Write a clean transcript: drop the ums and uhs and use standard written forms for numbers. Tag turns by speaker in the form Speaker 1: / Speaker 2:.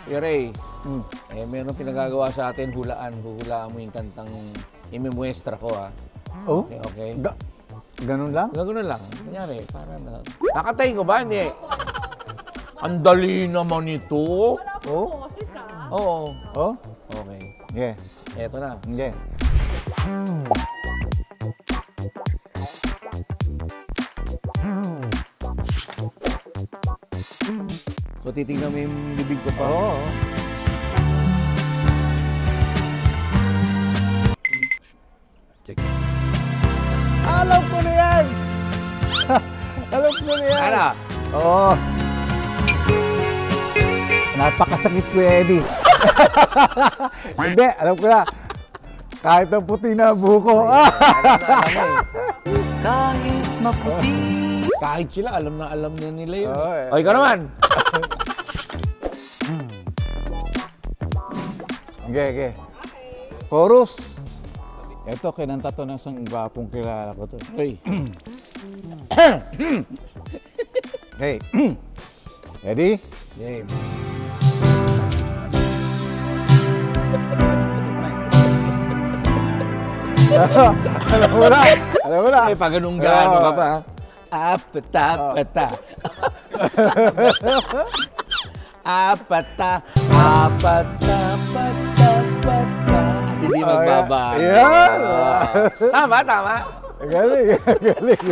Speaker 1: Ray, meron pinagagawa sa atin, hulaan. Huhulaan mo yung kantang imimuestra ko, ha?
Speaker 2: Oh?
Speaker 1: Okay, okay.
Speaker 2: Ganun lang?
Speaker 1: Ganun lang. Kunyari, para na... Nakatay ko ba? Hindi. Ang dali naman ito.
Speaker 2: Oh?
Speaker 1: Oo.
Speaker 2: Oh?
Speaker 1: Okay.
Speaker 2: Yeah.
Speaker 1: Eto na.
Speaker 2: Yeah.
Speaker 1: So, titignan mo yung bibig ko pa.
Speaker 2: Oo.
Speaker 1: Check.
Speaker 2: Alam ko na yan! Alam ko na yan!
Speaker 1: Ano?
Speaker 2: Oo. Napakasakit ko, Eddie. Hindi, alam ko na. Kahit ang puti na buko.
Speaker 3: Kahit maputi.
Speaker 1: Kahit sila, alam na nila yun.
Speaker 2: Oo, eh.
Speaker 1: O, ikaw naman.
Speaker 2: Okay. Chorus. Ito, kinanta to ng isang gwapong kilala ko to.
Speaker 1: Hey.
Speaker 2: Okay. Ready?
Speaker 1: Game.
Speaker 2: Alam mo na. Alam mo na.
Speaker 1: Eh, pag ganun gaano ka pa. Apata, apata. Apata, apata, apata, apata. Hindi magbabago.
Speaker 2: Yan.
Speaker 1: Tama, tama.
Speaker 2: Galing, galing.